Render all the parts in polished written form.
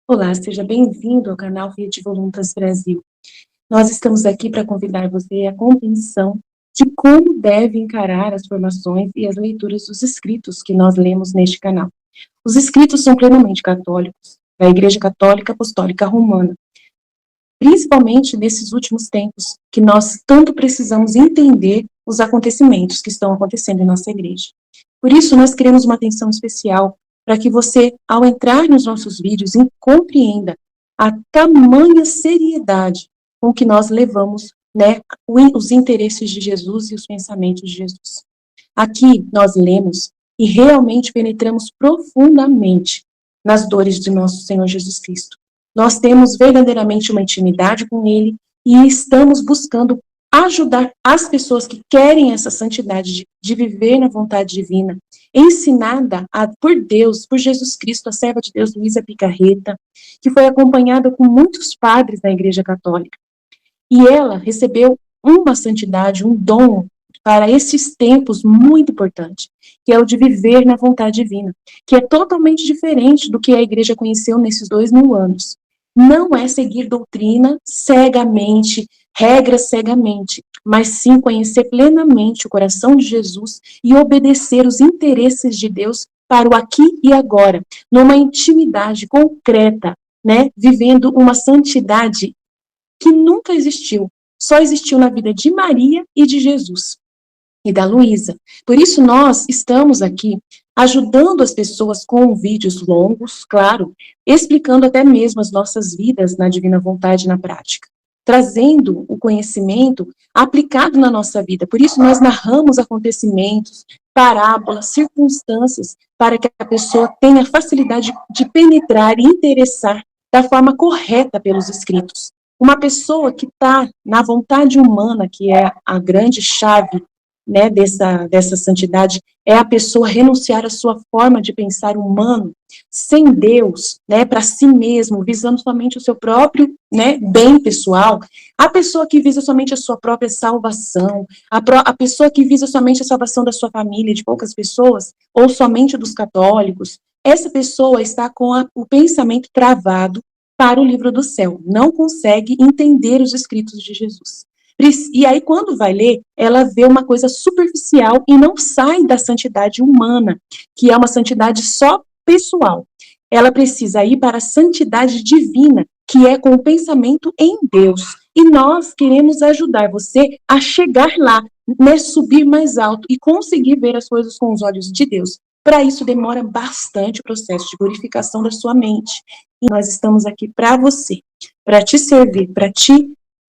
Olá, seja bem-vindo ao canal Rede Voluntas Brasil. Nós estamos aqui para convidar você à compreensão de como deve encarar as formações e as leituras dos escritos que nós lemos neste canal. Os escritos são plenamente católicos, da Igreja Católica Apostólica Romana, principalmente nesses últimos tempos, que nós tanto precisamos entender os acontecimentos que estão acontecendo em nossa igreja. Por isso, nós queremos uma atenção especial para que você, ao entrar nos nossos vídeos, compreenda a tamanha seriedade com que nós levamos, né, os interesses de Jesus e os pensamentos de Jesus. Aqui nós lemos e realmente penetramos profundamente nas dores de nosso Senhor Jesus Cristo. Nós temos verdadeiramente uma intimidade com Ele e estamos buscando ajudar as pessoas que querem essa santidade de viver na vontade divina, ensinada por Deus, por Jesus Cristo, a serva de Deus, Luísa Picarreta, que foi acompanhada com muitos padres da Igreja Católica. E ela recebeu uma santidade, um dom para esses tempos muito importante, que é o de viver na vontade divina, que é totalmente diferente do que a igreja conheceu nesses 2000 anos. Não é seguir doutrina cegamente, regras cegamente, mas sim conhecer plenamente o coração de Jesus e obedecer os interesses de Deus para o aqui e agora, numa intimidade concreta, né, vivendo uma santidade que nunca existiu, só existiu na vida de Maria e de Jesus e da Luísa. Por isso nós estamos aqui ajudando as pessoas com vídeos longos, claro, explicando até mesmo as nossas vidas na divina vontade na prática, trazendo o conhecimento aplicado na nossa vida. Por isso nós narramos acontecimentos, parábolas, circunstâncias, para que a pessoa tenha facilidade de penetrar e interessar da forma correta pelos escritos. Uma pessoa que está na vontade humana, que é a grande chave, né, dessa santidade, é a pessoa renunciar à sua forma de pensar humano, sem Deus, né, para si mesmo, visando somente o seu próprio, né, bem pessoal. A pessoa que visa somente a sua própria salvação, a pessoa que visa somente a salvação da sua família, de poucas pessoas, ou somente dos católicos, essa pessoa está com o pensamento travado para o livro do céu, não consegue entender os escritos de Jesus. E aí, quando vai ler, ela vê uma coisa superficial e não sai da santidade humana, que é uma santidade só pessoal. Ela precisa ir para a santidade divina, que é com o pensamento em Deus. E nós queremos ajudar você a chegar lá, né, subir mais alto e conseguir ver as coisas com os olhos de Deus. Para isso, demora bastante o processo de purificação da sua mente. E nós estamos aqui para você, para te servir, para te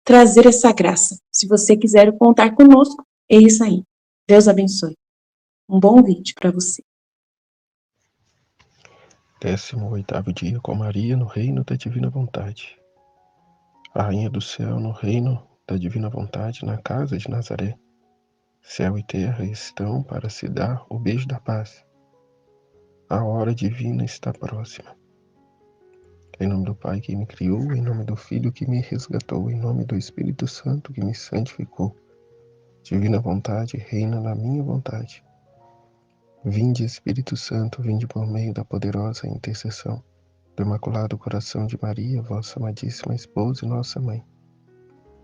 trazer essa graça. Se você quiser contar conosco, é isso aí. Deus abençoe. Um bom vídeo para você. 18º dia com Maria no reino da divina vontade. A rainha do céu no reino da divina vontade na casa de Nazaré. Céu e terra estão para se dar o beijo da paz. A hora divina está próxima. Em nome do Pai que me criou, em nome do Filho que me resgatou, em nome do Espírito Santo que me santificou. Divina vontade reina na minha vontade. Vinde, Espírito Santo, vinde por meio da poderosa intercessão do Imaculado Coração de Maria, vossa amadíssima esposa e nossa mãe.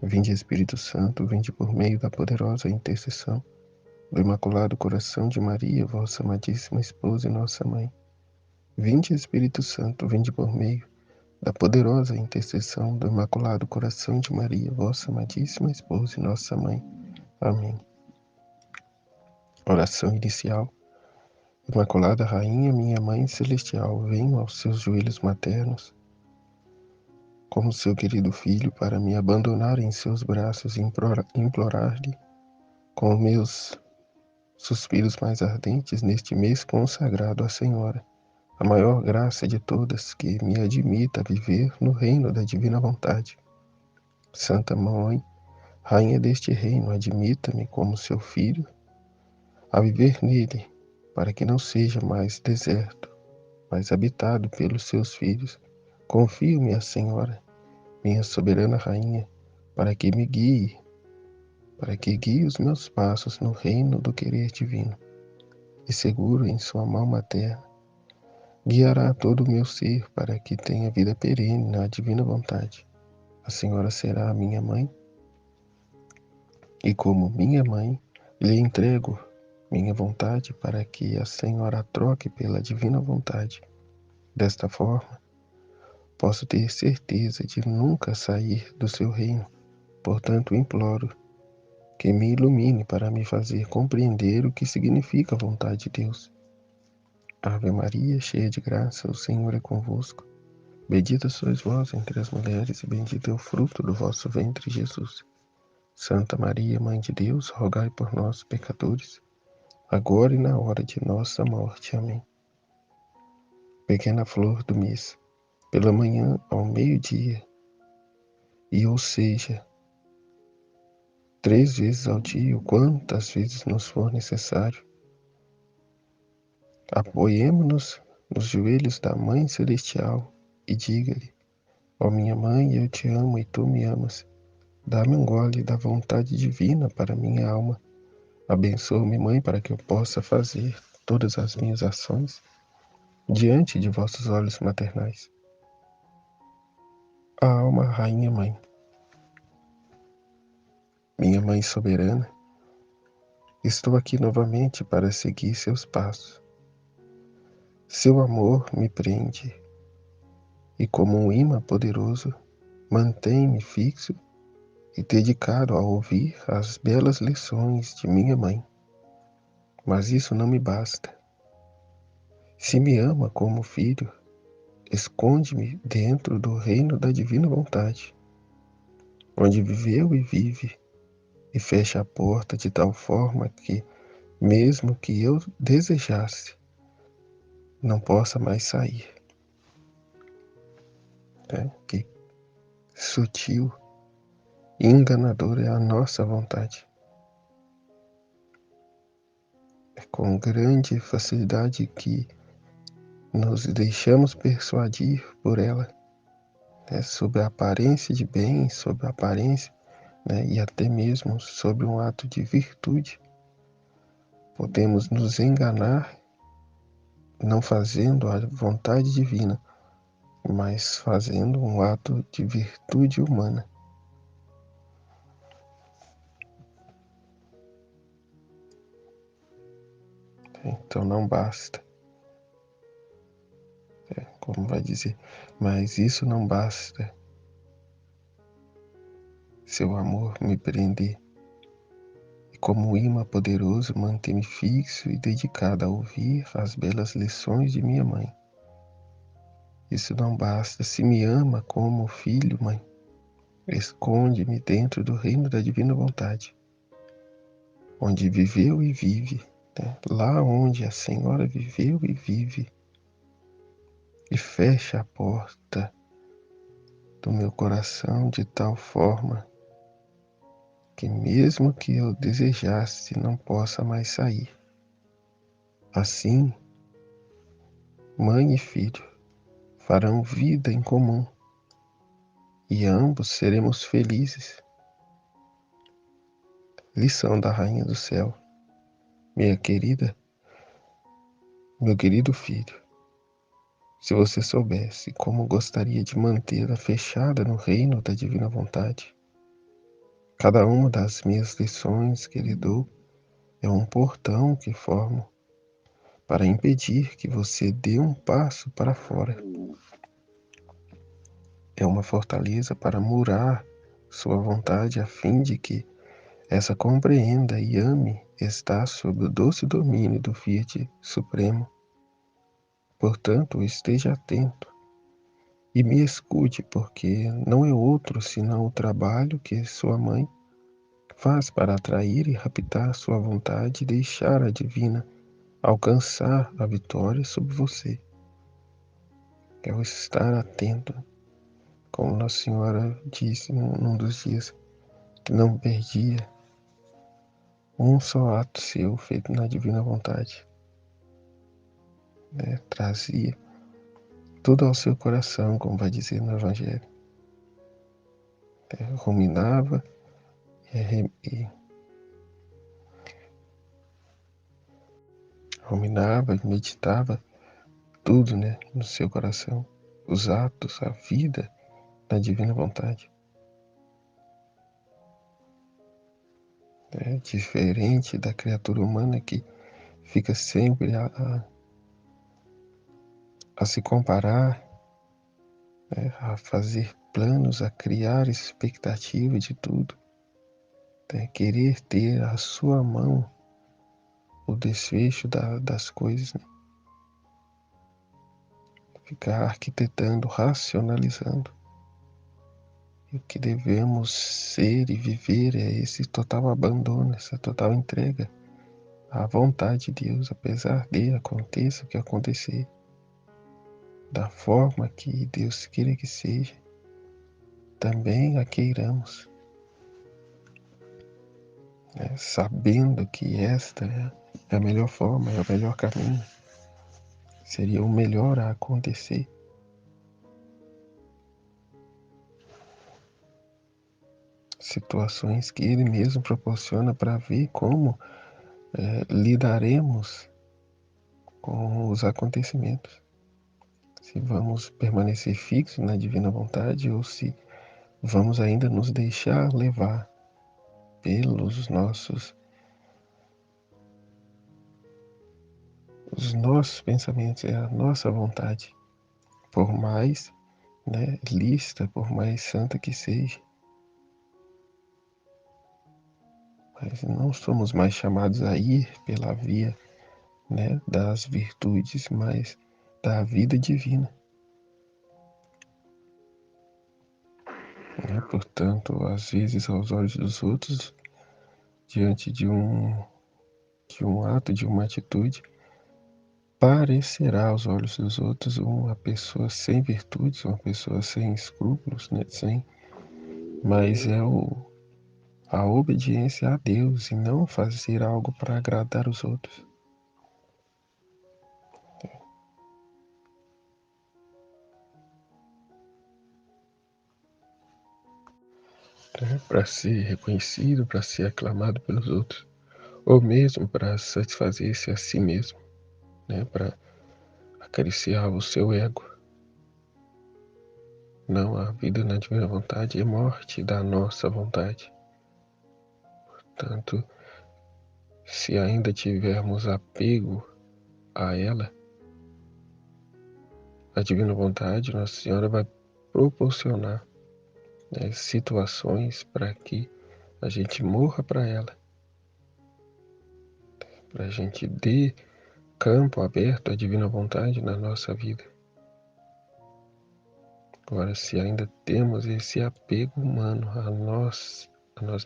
Vinde, Espírito Santo, vinde por meio da poderosa intercessão do Imaculado Coração de Maria, vossa amadíssima esposa e nossa mãe. Vinde, Espírito Santo, vinde por meio da poderosa intercessão do Imaculado Coração de Maria, vossa amadíssima esposa e nossa mãe. Amém. Oração inicial. Imaculada Rainha, minha Mãe Celestial, venho aos seus joelhos maternos, como seu querido filho, para me abandonar em seus braços e implorar-lhe, com meus suspiros mais ardentes neste mês consagrado à Senhora, a maior graça de todas, que me admita a viver no reino da divina vontade. Santa Mãe, Rainha deste reino, admita-me como seu filho, a viver nele, para que não seja mais deserto, mas habitado pelos seus filhos. Confio-me à Senhora, minha soberana Rainha, para que me guie para que guie os meus passos no reino do querer divino, e seguro em sua mão materna, guiará todo o meu ser para que tenha vida perene na divina vontade. A Senhora será a minha mãe, e como minha mãe, lhe entrego minha vontade para que a Senhora a troque pela divina vontade. Desta forma, posso ter certeza de nunca sair do seu reino. Portanto, imploro que me ilumine para me fazer compreender o que significa a vontade de Deus. Ave Maria, cheia de graça, o Senhor é convosco. Bendita sois vós entre as mulheres, e bendito é o fruto do vosso ventre, Jesus. Santa Maria, Mãe de Deus, rogai por nós, pecadores, agora e na hora de nossa morte. Amém. Pequena flor do mês, pela manhã ao meio-dia, e ou seja, 3 vezes ao dia, ou quantas vezes nos for necessário, apoiemo-nos nos joelhos da Mãe Celestial e diga-lhe: ó minha mãe, eu te amo e tu me amas. Dá-me um gole da vontade divina para minha alma. Abençoa-me, Mãe, para que eu possa fazer todas as minhas ações diante de vossos olhos maternais. A alma, Rainha Mãe, minha Mãe soberana, estou aqui novamente para seguir seus passos. Seu amor me prende e, como um imã poderoso, mantém-me fixo e dedicado a ouvir as belas lições de minha mãe. Mas isso não me basta. Se me ama como filho, esconde-me dentro do reino da divina vontade, onde viveu e vive, e fecha a porta de tal forma que, mesmo que eu desejasse, não possa mais sair. Que sutil e enganadora é a nossa vontade. É com grande facilidade que nos deixamos persuadir por ela, sob a aparência de bem, sob a aparência, e até mesmo sob um ato de virtude. Podemos nos enganar não fazendo a vontade divina, mas fazendo um ato de virtude humana. Então não basta, como vai dizer, mas isso não basta. Seu amor me prender, e como um imã poderoso manter-me fixo e dedicado a ouvir as belas lições de minha mãe. Isso não basta. Se me ama como filho, Mãe, esconde-me dentro do reino da divina vontade, onde viveu e vive, lá onde a Senhora viveu e vive, e fecha a porta do meu coração de tal forma que, mesmo que eu desejasse, não possa mais sair. Assim, mãe e filho farão vida em comum, e ambos seremos felizes. Lição da Rainha do Céu. Minha querida, meu querido filho, se você soubesse como gostaria de mantê-la fechada no reino da divina vontade, cada uma das minhas lições que lhe dou é um portão que formo para impedir que você dê um passo para fora. É uma fortaleza para murar sua vontade a fim de que essa compreenda e ame estar sob o doce domínio do Fiat Supremo. Portanto, esteja atento e me escute, porque não é outro senão o trabalho que sua mãe faz para atrair e raptar sua vontade e deixar a divina alcançar a vitória sobre você. É o estar atento, como Nossa Senhora disse num dos dias, que não perdia um só ato seu feito na divina vontade. Trazia tudo ao seu coração, como vai dizer no Evangelho. Ruminava e ruminava e meditava tudo, né, no seu coração, os atos, a vida da divina vontade. É diferente da criatura humana que fica sempre a se comparar, né, a fazer planos, a criar expectativa de tudo, né, querer ter à sua mão o desfecho das coisas, né? Ficar arquitetando, racionalizando. E o que devemos ser e viver é esse total abandono, essa total entrega à vontade de Deus, apesar de aconteça o que acontecer, da forma que Deus queira que seja, também a queiramos, né? Sabendo que esta é a melhor forma, é o melhor caminho, seria o melhor a acontecer. Situações que Ele mesmo proporciona para ver como lidaremos com os acontecimentos. Se vamos permanecer fixos na divina vontade ou se vamos ainda nos deixar levar pelos os nossos pensamentos, é a nossa vontade, por mais, né, lícita, por mais santa que seja. Mas não somos mais chamados a ir pela via, né, das virtudes, mas da vida divina. Né? Portanto, às vezes, aos olhos dos outros, diante de um ato, de uma atitude, parecerá aos olhos dos outros uma pessoa sem virtudes, uma pessoa sem escrúpulos, né? Mas é a obediência a Deus e não fazer algo para agradar os outros. Para ser reconhecido, para ser aclamado pelos outros, ou mesmo para satisfazer-se a si mesmo, né? Para acariciar o seu ego. Não, a vida na divina vontade é morte da nossa vontade. Portanto, se ainda tivermos apego a ela, a divina vontade, Nossa Senhora vai proporcionar, né, situações para que a gente morra para ela, para a gente dê campo aberto à divina vontade na nossa vida. Agora, se ainda temos esse apego humano a nós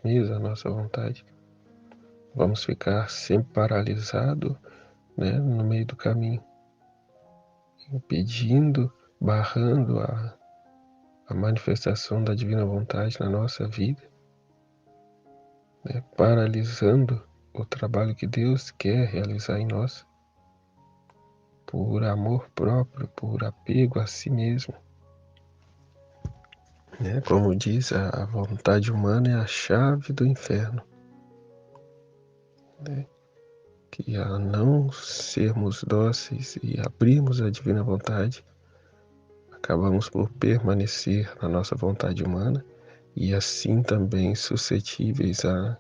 mesmos, a nossa vontade, vamos ficar sempre paralisados, né, no meio do caminho, impedindo, barrando a manifestação da divina vontade na nossa vida, né, paralisando o trabalho que Deus quer realizar em nós, por amor próprio, por apego a si mesmo. Né? Como diz, a vontade humana é a chave do inferno. Né? Que a não sermos dóceis e abrirmos a divina vontade, acabamos por permanecer na nossa vontade humana e assim também suscetíveis a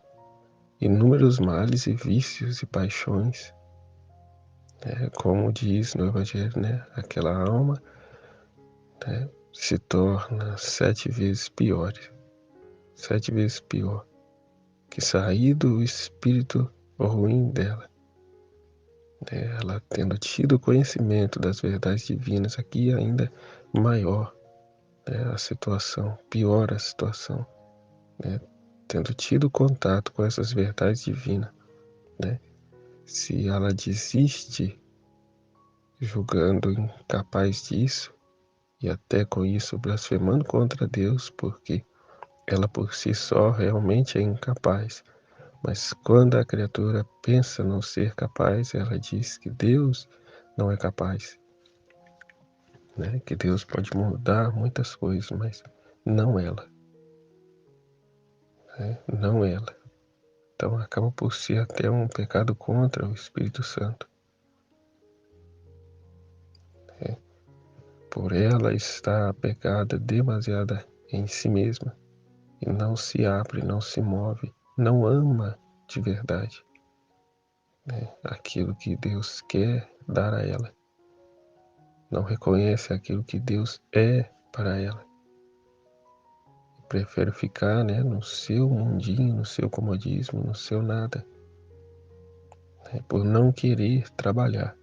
inúmeros males e vícios e paixões. Como diz no Evangelho, né? Aquela alma, né, se torna 7 vezes pior, 7 vezes pior, que sair do espírito ruim dela. Né? Ela tendo tido conhecimento das verdades divinas, aqui ainda maior, né, a situação, pior a situação, né? Tendo tido contato com essas verdades divinas, né? Se ela desiste, julgando incapaz disso, e até com isso blasfemando contra Deus, porque ela por si só realmente é incapaz. Mas quando a criatura pensa não ser capaz, ela diz que Deus não é capaz. Né? Que Deus pode mudar muitas coisas, mas não ela. Né? Não ela. Então acaba por ser até um pecado contra o Espírito Santo. por ela estar apegada demasiada em si mesma e não se abre, não se move, não ama de verdade, né, aquilo que Deus quer dar a ela, não reconhece aquilo que Deus é para ela, prefere ficar, né, no seu mundinho, no seu comodismo, no seu nada, né, por não querer trabalhar.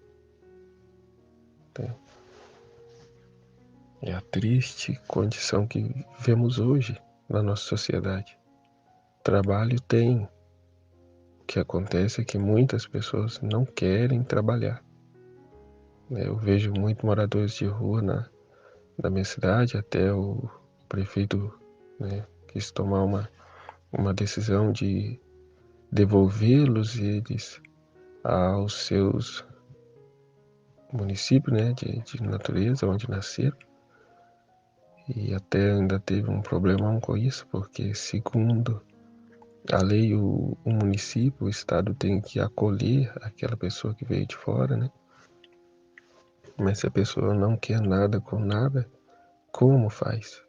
Né. É a triste condição que vemos hoje na nossa sociedade. Trabalho tem. O que acontece é que muitas pessoas não querem trabalhar. Eu vejo muitos moradores de rua na minha cidade, até o prefeito, né, quis tomar uma decisão de devolvê-los eles aos seus municípios, né, de natureza, onde nasceram. E até ainda teve um problemão com isso, porque segundo a lei, o município, o estado tem que acolher aquela pessoa que veio de fora, né? Mas se a pessoa não quer nada com nada, como faz?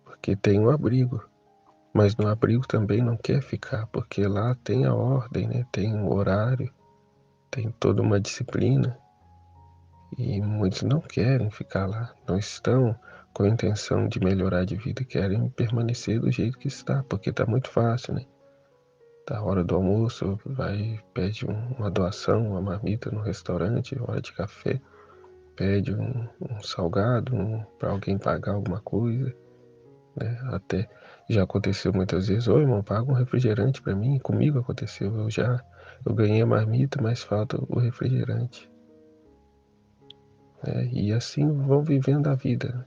Porque tem um abrigo, mas no abrigo também não quer ficar, porque lá tem a ordem, né? Tem um horário, tem toda uma disciplina. E muitos não querem ficar lá, não estão com a intenção de melhorar de vida, querem permanecer do jeito que está, porque está muito fácil, né? Da hora do almoço, vai, pede uma doação, uma marmita no restaurante, hora de café, pede um salgado para alguém pagar alguma coisa, né? Até já aconteceu muitas vezes, ô irmão, paga um refrigerante para mim, comigo aconteceu, eu ganhei a marmita, mas falta o refrigerante. E assim vão vivendo a vida,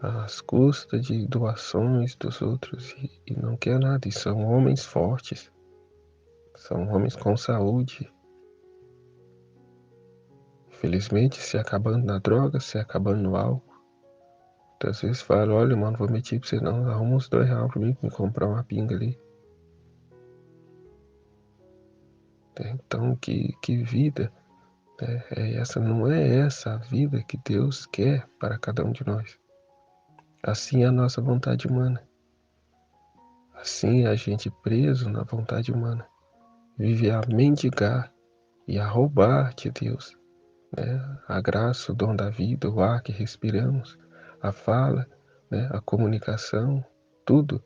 às custas de doações dos outros, e não quer nada, e são homens fortes, são homens com saúde, infelizmente se acabando na droga, se acabando no álcool. Às vezes falo, olha mano, vou mentir pra você não, arruma uns R$2 pra mim, me comprar uma pinga ali. Então que vida é essa? Não é essa a vida que Deus quer para cada um de nós. Assim é a nossa vontade humana. Assim é a gente preso na vontade humana. Vive a mendigar e a roubar de Deus, né? A graça, o dom da vida, o ar que respiramos, a fala, né? A comunicação, tudo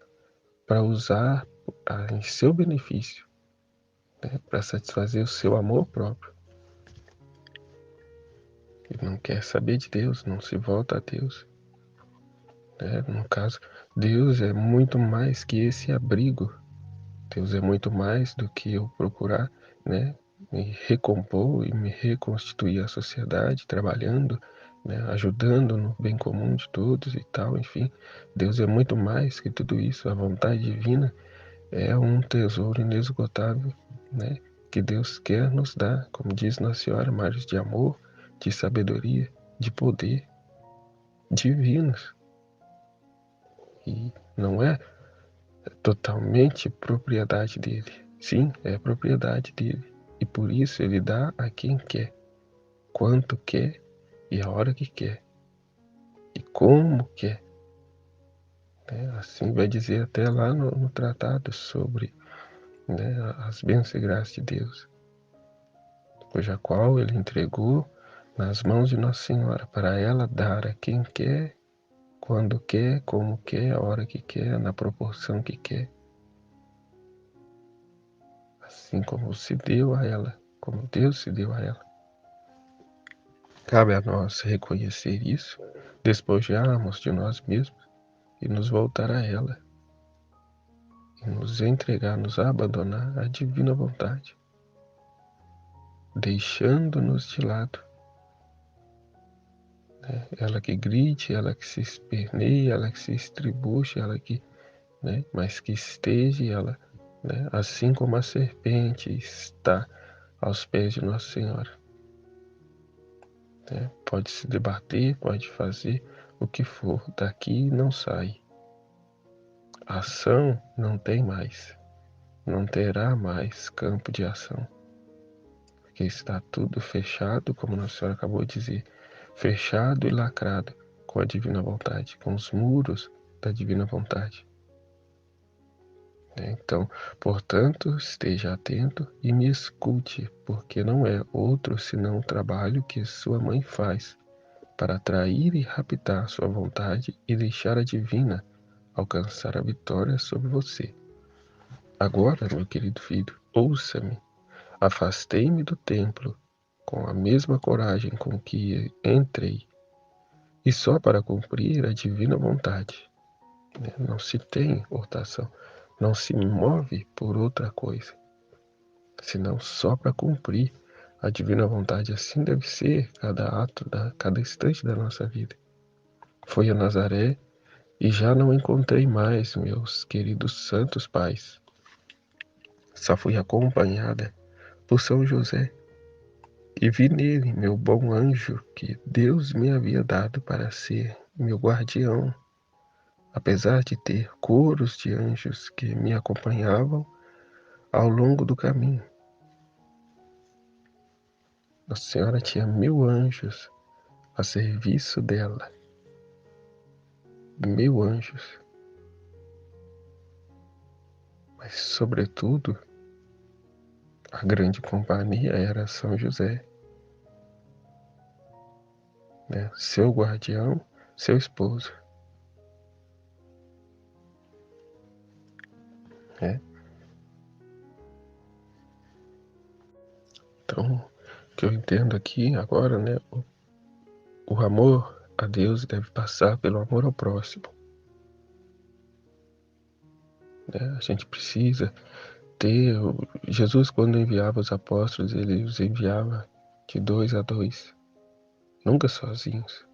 para usar em seu benefício, né? Para satisfazer o seu amor próprio. Ele não quer saber de Deus, não se volta a Deus. No caso, Deus é muito mais que esse abrigo. Deus é muito mais do que eu procurar, né, me recompor e me reconstituir a sociedade, trabalhando, né, ajudando no bem comum de todos e tal, enfim. Deus é muito mais que tudo isso. A vontade divina é um tesouro inesgotável, né, que Deus quer nos dar, como diz Nossa Senhora, mares de amor, de sabedoria, de poder divinos. E não é totalmente propriedade dele. Sim, é propriedade dele. E por isso ele dá a quem quer, quanto quer e a hora que quer. E como quer. Assim vai dizer até lá no tratado sobre, né, as bênçãos e graças de Deus, cuja qual ele entregou nas mãos de Nossa Senhora, para ela dar a quem quer, quando quer, como quer, a hora que quer, na proporção que quer. Assim como se deu a ela, como Deus se deu a ela. Cabe a nós reconhecer isso, despojarmos de nós mesmos e nos voltar a ela, e nos entregar, nos abandonar à divina vontade, deixando-nos de lado. Ela que grite, ela que se esperneie, ela que se estribuche, ela que, né, mas que esteja ela, né, assim como a serpente está aos pés de Nossa Senhora. Pode se debater, pode fazer o que for, daqui não sai. A ação não tem mais, não terá mais campo de ação, porque está tudo fechado, como Nossa Senhora acabou de dizer, fechado e lacrado com a divina vontade, com os muros da divina vontade. Então, portanto, esteja atento e me escute, porque não é outro senão o trabalho que sua mãe faz para atrair e raptar sua vontade e deixar a divina alcançar a vitória sobre você. Agora, meu querido filho, ouça-me. Afastei-me do templo com a mesma coragem com que entrei, e só para cumprir a divina vontade. Não se tem hortação, não se move por outra coisa, senão só para cumprir a divina vontade. Assim deve ser cada ato, cada instante da nossa vida. Fui a Nazaré e já não encontrei mais meus queridos santos pais. Só fui acompanhada por São José e vi nele meu bom anjo que Deus me havia dado para ser meu guardião. Apesar de ter coros de anjos que me acompanhavam ao longo do caminho, Nossa Senhora tinha 1000 anjos a serviço dela. 1000 anjos. Mas, sobretudo, a grande companhia era São José, né? Seu guardião, seu esposo. Né? Então, o que eu entendo aqui agora, né? O amor a Deus deve passar pelo amor ao próximo. Né? A gente precisa ter. Jesus, quando enviava os apóstolos, ele os enviava de 2 a 2, nunca sozinhos.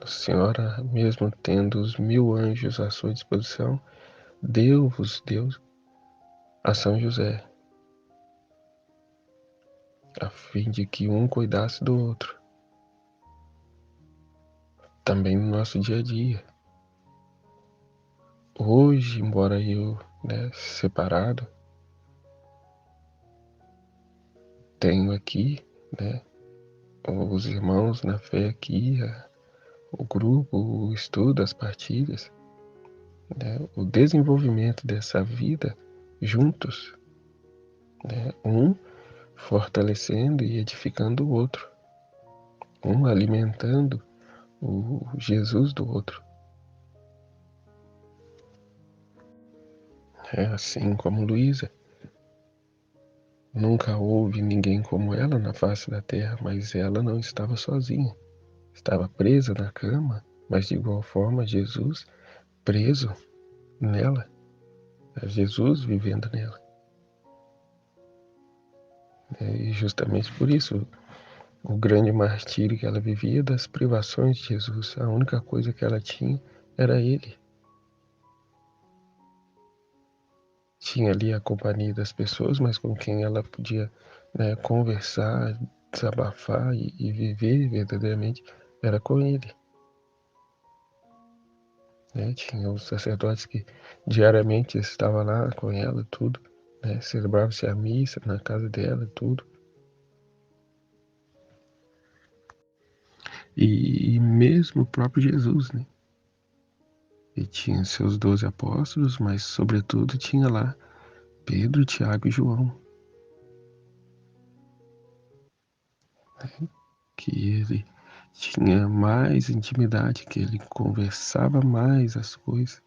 Nossa Senhora, mesmo tendo os 1000 anjos à sua disposição, deu-vos a São José, a fim de que um cuidasse do outro. Também no nosso dia a dia. Hoje, embora eu, separado, tenho aqui, os irmãos na fé aqui, o grupo, o estudo, as partilhas, o desenvolvimento dessa vida juntos, um fortalecendo e edificando o outro, um alimentando o Jesus do outro. Assim como Luísa. Nunca houve ninguém como ela na face da terra, mas ela não estava sozinha. Estava presa na cama, mas de igual forma Jesus preso nela, Jesus vivendo nela. E justamente por isso, o grande martírio que ela vivia das privações de Jesus, a única coisa que ela tinha era Ele. Tinha ali a companhia das pessoas, mas com quem ela podia conversar, desabafar e viver verdadeiramente era com Ele. Tinha os sacerdotes que diariamente estavam lá com ela, tudo, celebrava-se a missa na casa dela, tudo. E mesmo o próprio Jesus, E tinha seus 12 apóstolos, mas sobretudo tinha lá Pedro, Tiago e João. Que ele tinha mais intimidade, que ele conversava mais as coisas.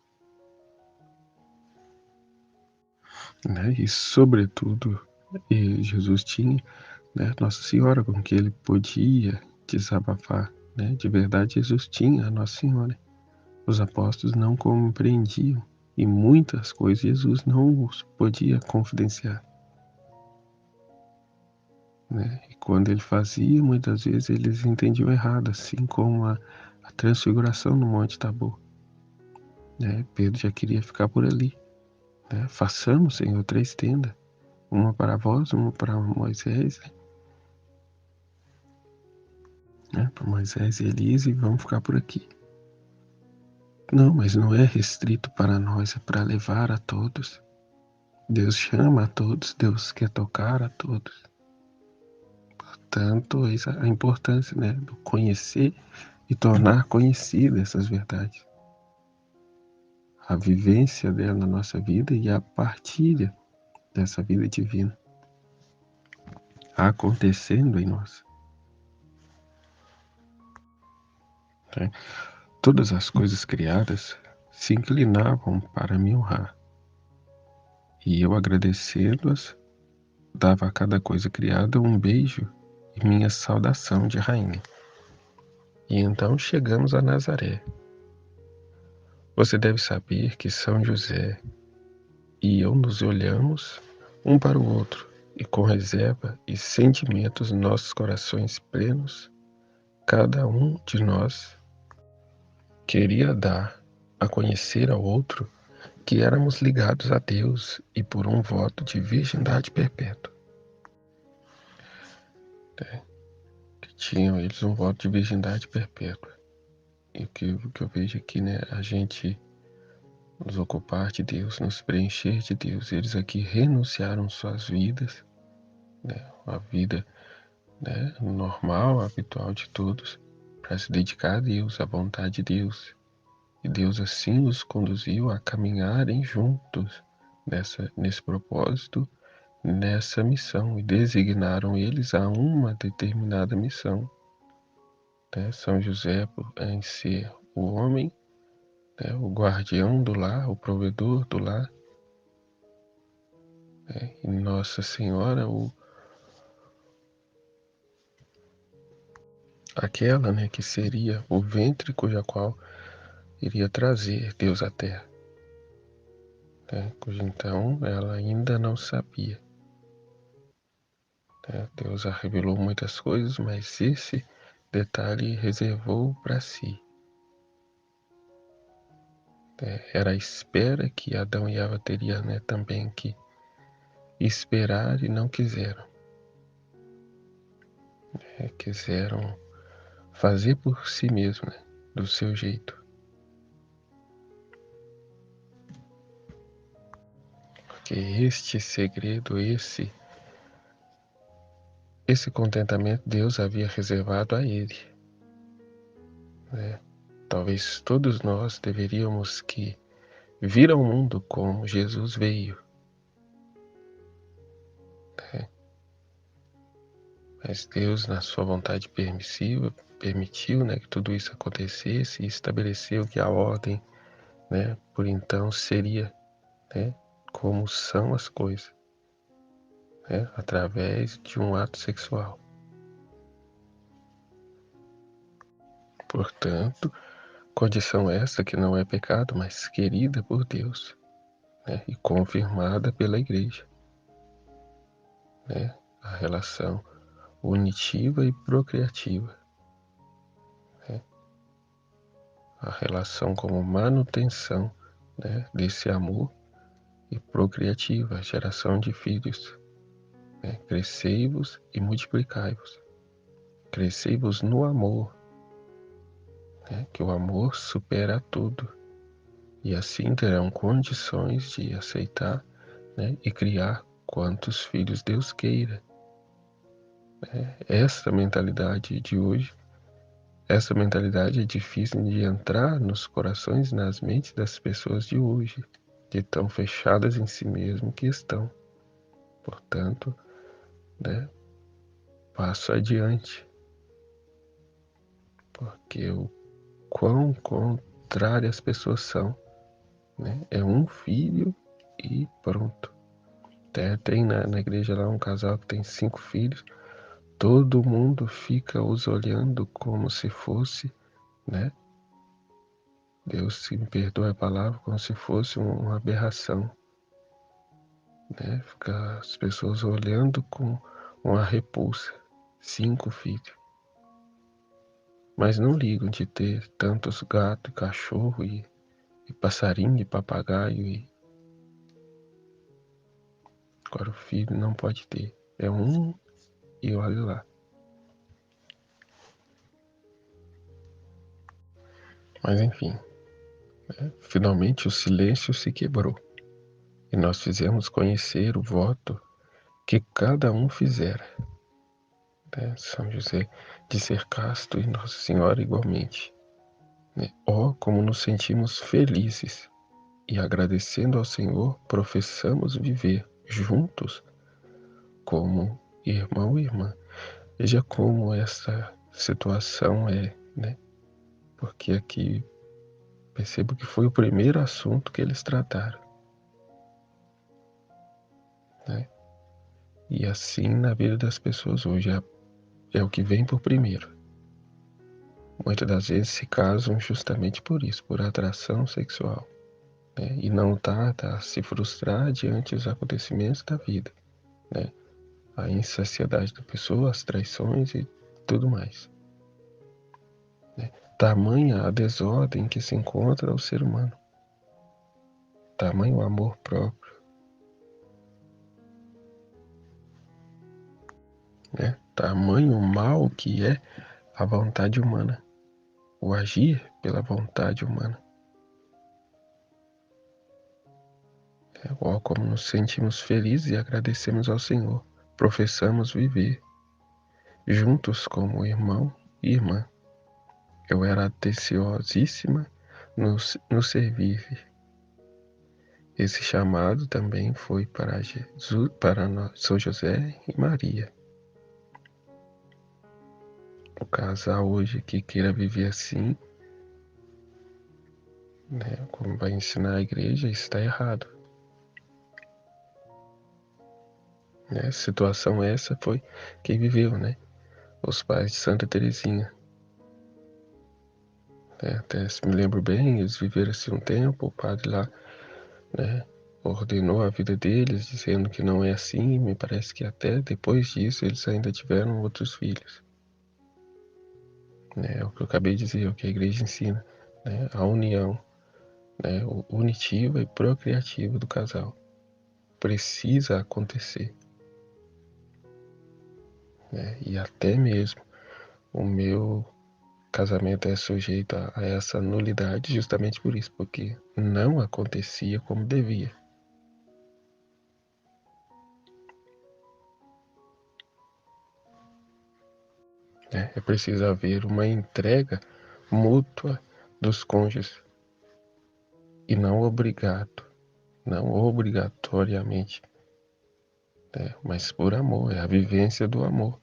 E sobretudo, Jesus tinha Nossa Senhora com que ele podia desabafar. De verdade, Jesus tinha a Nossa Senhora. Os apóstolos não compreendiam e muitas coisas Jesus não os podia confidenciar. E quando ele fazia, muitas vezes eles entendiam errado, assim como a transfiguração no Monte Tabor. Pedro já queria ficar por ali. Façamos, Senhor, 3 tendas, uma para vós, uma para Moisés, para Moisés e Elias, e vamos ficar por aqui. Não, mas não é restrito para nós, é para levar a todos. Deus chama a todos, Deus quer tocar a todos. Portanto, eis a importância, né, do conhecer e tornar conhecidas essas verdades. A vivência dela na nossa vida e a partilha dessa vida divina acontecendo em nós. Né? Todas as coisas criadas se inclinavam para me honrar. E eu, agradecendo-as, dava a cada coisa criada um beijo e minha saudação de rainha. E então chegamos a Nazaré. Você deve saber que São José e eu nos olhamos um para o outro e com reserva e sentimentos nossos corações plenos, cada um de nós queria dar a conhecer ao outro que éramos ligados a Deus e por um voto de virgindade perpétua. Que tinham eles um voto de virgindade perpétua. E o que eu vejo aqui, né, a gente nos ocupar de Deus, nos preencher de Deus. Eles aqui renunciaram suas vidas, né, a vida, né, normal, habitual de todos, para se dedicar a Deus, à vontade de Deus. E Deus assim os conduziu a caminharem juntos nesse propósito, nessa missão, e designaram eles a uma determinada missão. Né? São José em ser o homem, né, o guardião do lar, o provedor do lar, né? E Nossa Senhora, aquela, né, que seria o ventre cuja qual iria trazer Deus à Terra, né, cuja então ela ainda não sabia. Né? Deus a revelou muitas coisas, mas esse detalhe reservou para si. Era a espera que Adão e Eva teriam, né, também que esperar e não quiseram. Quiseram fazer por si mesmo, né, do seu jeito. Porque este segredo, esse contentamento Deus havia reservado a ele. Né? Talvez todos nós deveríamos que vir ao mundo como Jesus veio. Né? Mas Deus, na sua vontade permissiva, permitiu, né, que tudo isso acontecesse e estabeleceu que a ordem, né, por então seria, né, como são as coisas, né, através de um ato sexual. Portanto, condição essa que não é pecado, mas querida por Deus, né, e confirmada pela Igreja. Né, a relação unitiva e procriativa. Né, a relação como manutenção, né, desse amor e procriativa, a geração de filhos. Né, crescei-vos e multiplicai-vos. Crescei-vos no amor, né, que o amor supera tudo. E assim terão condições de aceitar, né, e criar quantos filhos Deus queira. Essa mentalidade de hoje, essa mentalidade é difícil de entrar nos corações e nas mentes das pessoas de hoje, de tão fechadas em si mesmo que estão. Portanto, né, passo adiante, porque o quão contrário as pessoas são. Né? É um filho e pronto. Tem na igreja lá um casal que tem 5 filhos, todo mundo fica os olhando como se fosse, né? Deus, se me perdoe a palavra, como se fosse uma aberração. Né? Fica as pessoas olhando com uma repulsa. 5 filhos. Mas não ligam de ter tantos gatos, cachorro e passarinho e papagaio. Agora o filho não pode ter. É um e olha lá. Mas enfim, né? Finalmente o silêncio se quebrou e nós fizemos conhecer o voto que cada um fizera. né, São José, de ser casto e Nossa Senhora igualmente. Né? Oh, como nos sentimos felizes e agradecendo ao Senhor, professamos viver juntos como irmão e irmã. Veja como essa situação é, né? Porque aqui percebo que foi o primeiro assunto que eles trataram, né? E assim na vida das pessoas hoje é o que vem por primeiro. Muitas das vezes se casam justamente por isso, por atração sexual, né? E não tá a se frustrar diante dos acontecimentos da vida, né? A insaciedade da pessoa, as traições e tudo mais, né? Tamanha a desordem em que se encontra o ser humano, tamanho o amor próprio, né? Tamanho o mal que é a vontade humana, o agir pela vontade humana. Ó, como nos sentimos felizes e agradecemos ao Senhor, professamos viver juntos como irmão e irmã. Eu era atenciosíssima no servir. Esse chamado também foi para Jesus, para São José e Maria. O casal hoje que queira viver assim, né, como vai ensinar a igreja, está errado. Né? Situação essa foi quem viveu, né? Os pais de Santa Teresinha. Até se me lembro bem, eles viveram assim um tempo, o padre lá, né, ordenou a vida deles, dizendo que não é assim. Me parece que até depois disso eles ainda tiveram outros filhos. Né? É o que eu acabei de dizer, é o que a igreja ensina, né? A união, né, unitiva e procriativa do casal. Precisa acontecer. Né? E até mesmo o meu casamento é sujeito a essa nulidade justamente por isso, porque não acontecia como devia. Né? É preciso haver uma entrega mútua dos cônjuges e não obrigado, não obrigatoriamente, né? Mas por amor, é a vivência do amor,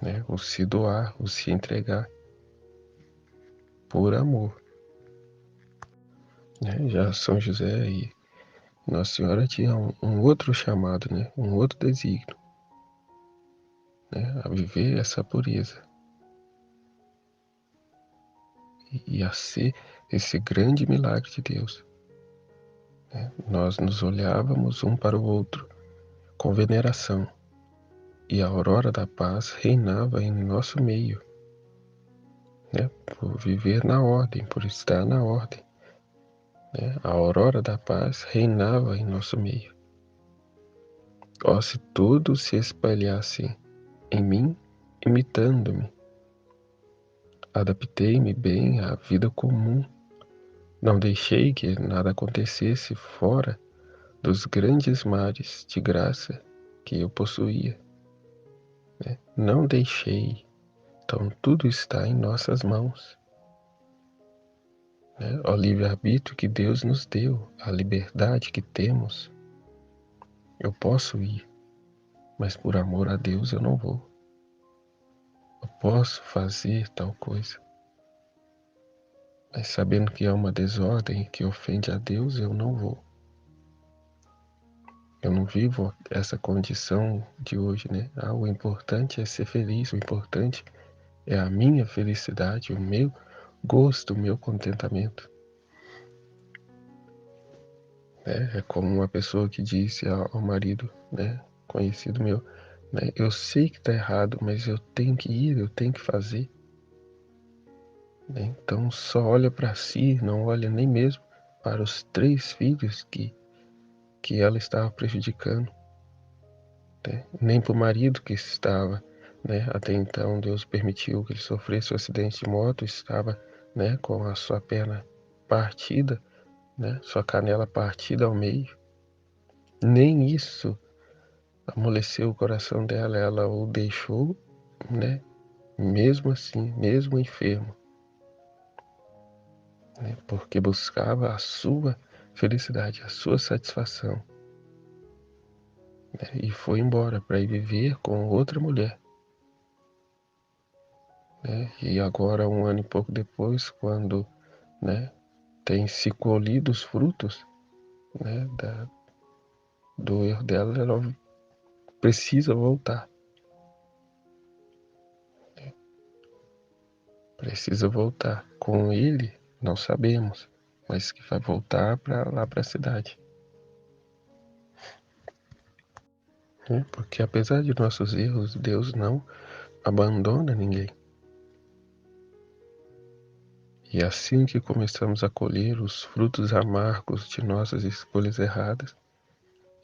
né? O se doar, o se entregar por amor. Né? Já São José e Nossa Senhora tinham um outro chamado, né? Um outro desígnio, né? A viver essa pureza e a ser esse grande milagre de Deus. Né? Nós nos olhávamos um para o outro com veneração e a aurora da paz reinava em nosso meio, né? Por viver na ordem, por estar na ordem. Né? A aurora da paz reinava em nosso meio. Ó, se todos se espalhassem em mim, imitando-me, adaptei-me bem à vida comum. Não deixei que nada acontecesse fora dos grandes mares de graça que eu possuía. Né? Não deixei. Então tudo está em nossas mãos. Né? O livre-arbítrio que Deus nos deu, a liberdade que temos. Eu posso ir, mas por amor a Deus eu não vou. Eu posso fazer tal coisa, mas sabendo que é uma desordem que ofende a Deus, eu não vou. Eu não vivo essa condição de hoje, né? O importante é ser feliz, o importante é a minha felicidade, o meu gosto, o meu contentamento. Né? É como uma pessoa que disse ao marido, né, conhecido meu, né, eu sei que está errado, mas eu tenho que ir, eu tenho que fazer. Né? Então só olha para si, não olha nem mesmo para os 3 filhos que ela estava prejudicando. Né? Nem para o marido que estava, né, até então Deus permitiu que ele sofresse um acidente de moto, estava, né, com a sua perna partida, né, sua canela partida ao meio. Nem isso amoleceu o coração dela, ela o deixou, né? Mesmo assim, mesmo enfermo, né? Porque buscava a sua felicidade, a sua satisfação, né? E foi embora para ir viver com outra mulher, né? E agora, um ano e pouco depois, quando, né, tem se colhido os frutos, né, do erro dela, ela precisa voltar. Precisa voltar. Com ele, não sabemos, mas que vai voltar para lá para a cidade. Né? Porque apesar de nossos erros, Deus não abandona ninguém. E assim que começamos a colher os frutos amargos de nossas escolhas erradas,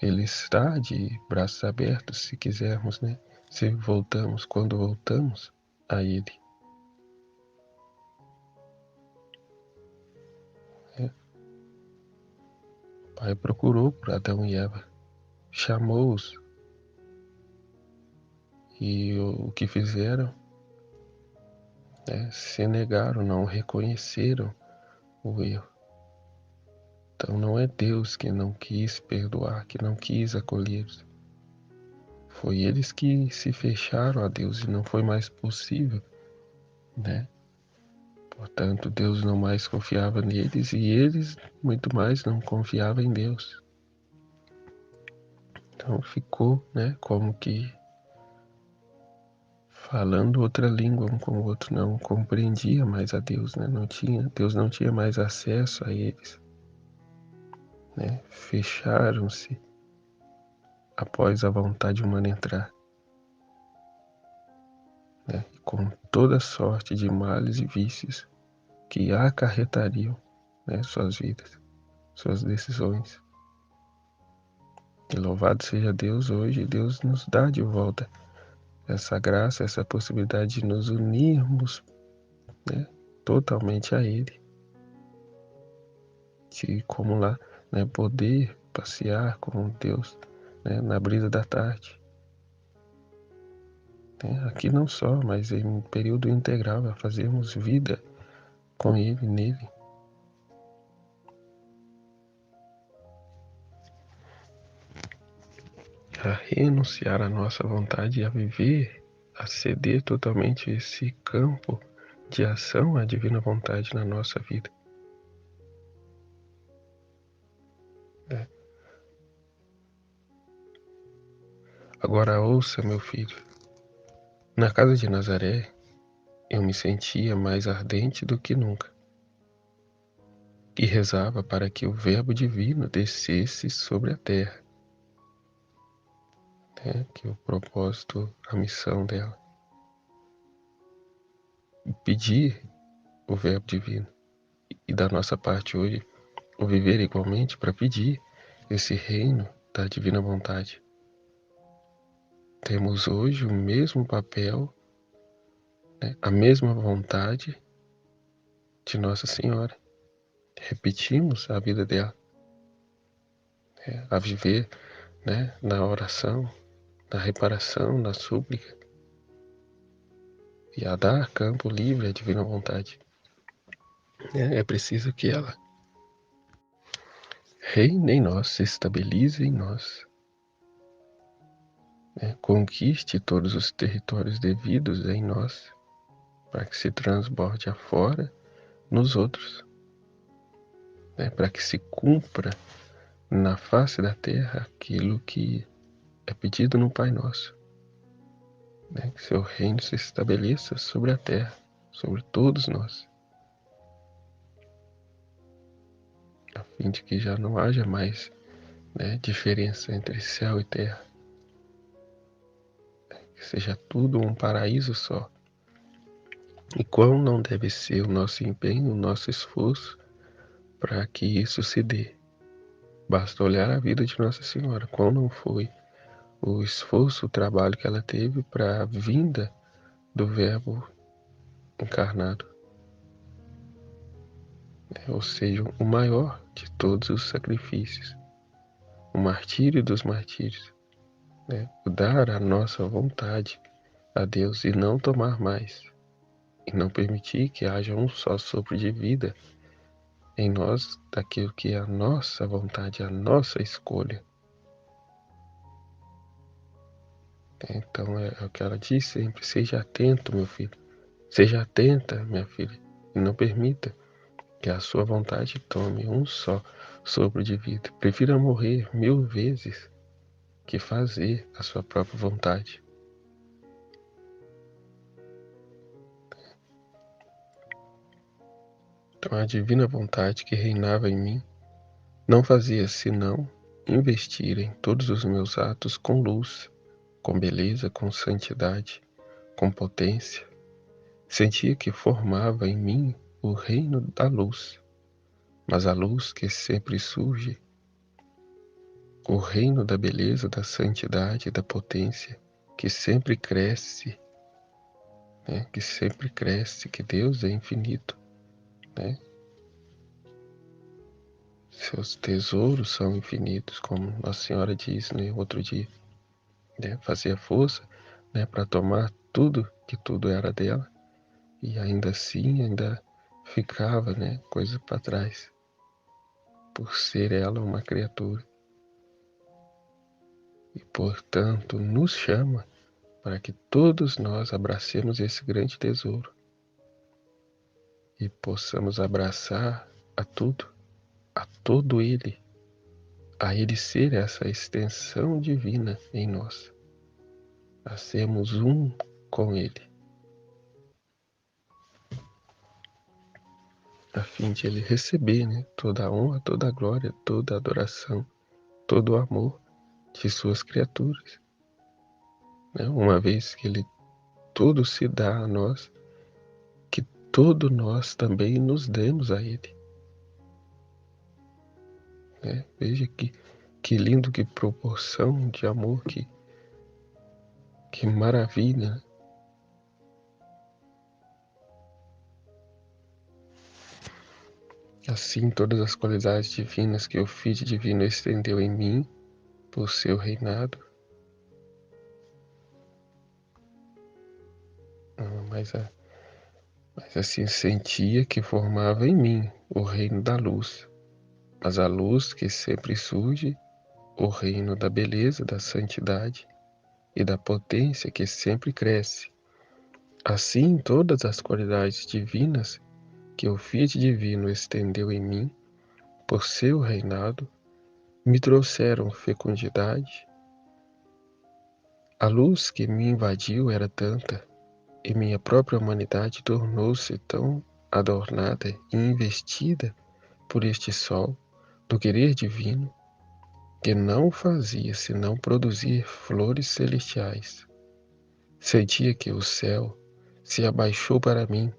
Ele está de braços abertos, se quisermos, né? Se voltamos, quando voltamos a Ele. Né? O Pai procurou por Adão e Eva, chamou-os, e o que fizeram, né? Se negaram, não reconheceram o erro. Então não é Deus que não quis perdoar, que não quis acolher-os. Foi eles que se fecharam a Deus e não foi mais possível, né? Portanto, Deus não mais confiava neles e eles muito mais não confiavam em Deus. Então ficou, né, como que falando outra língua um com o outro, não compreendia mais a Deus, né? Deus não tinha mais acesso a eles, né? Fecharam-se após a vontade humana entrar, né? Com toda sorte de males e vícios que acarretariam, né, suas vidas, suas decisões. E louvado seja Deus, hoje Deus nos dá de volta essa graça, essa possibilidade de nos unirmos, né, totalmente a Ele, de como lá, né, poder passear com Deus, né, na brisa da tarde. Né, aqui não só, mas em período integral, a fazermos vida com Ele, nele. A renunciar à nossa vontade e a viver, a ceder totalmente esse campo de ação à divina vontade na nossa vida. É. Agora ouça, meu filho, na casa de Nazaré eu me sentia mais ardente do que nunca e rezava para que o Verbo divino descesse sobre a terra, né? Que o propósito, a missão dela, pedir o Verbo divino e da nossa parte hoje o viver igualmente para pedir esse reino da divina vontade. Temos hoje o mesmo papel, né, a mesma vontade de Nossa Senhora. Repetimos a vida dela, a viver, né, na oração, na reparação, na súplica e a dar campo livre à divina vontade. É preciso que ela reine em nós, se estabilize em nós, né, conquiste todos os territórios devidos em nós, para que se transborde afora nos outros, né, para que se cumpra na face da terra aquilo que é pedido no Pai Nosso, né, que seu reino se estabeleça sobre a terra, sobre todos nós, a fim de que já não haja mais, né, diferença entre céu e terra, que seja tudo um paraíso só. E qual não deve ser o nosso empenho, o nosso esforço para que isso se dê? Basta olhar a vida de Nossa Senhora, qual não foi o esforço, o trabalho que ela teve para a vinda do Verbo encarnado, né? Ou seja, o maior de todos os sacrifícios, o martírio dos martírios, né? O dar a nossa vontade a Deus e não tomar mais, e não permitir que haja um só sopro de vida em nós daquilo que é a nossa vontade, a nossa escolha. Então é o que ela diz sempre: seja atento, meu filho, seja atenta, minha filha, e não permita que a sua vontade tome um só sopro de vida. Prefira morrer 1000 vezes que fazer a sua própria vontade. Então a divina vontade que reinava em mim não fazia senão investir em todos os meus atos com luz, com beleza, com santidade, com potência. Sentia que formava em mim o reino da luz, mas a luz que sempre surge, o reino da beleza, da santidade, da potência, que sempre cresce, né? Que sempre cresce, que Deus é infinito, né? Seus tesouros são infinitos, como Nossa Senhora diz, né, outro dia, né? Fazia força, né, para tomar tudo, que tudo era dela, e ainda assim ainda ficava, né, coisa para trás, por ser ela uma criatura. E portanto nos chama para que todos nós abracemos esse grande tesouro e possamos abraçar a tudo, a todo Ele, a Ele ser essa extensão divina em nós, a sermos um com Ele, a fim de Ele receber, né, toda a honra, toda a glória, toda a adoração, todo o amor de suas criaturas, né? Uma vez que Ele tudo se dá a nós, que todo nós também nos demos a Ele, né? Veja que lindo, que proporção de amor, que maravilha, né? Assim, todas as qualidades divinas que o Filho Divino estendeu em mim, por seu reinado, mas assim sentia que formava em mim o reino da luz, mas a luz que sempre surge, o reino da beleza, da santidade e da potência que sempre cresce. Assim, todas as qualidades divinas que o Fiat Divino estendeu em mim, por seu reinado, me trouxeram fecundidade. A luz que me invadiu era tanta, e minha própria humanidade tornou-se tão adornada e investida por este sol do querer divino, que não fazia senão produzir flores celestiais. Sentia que o céu se abaixou para mim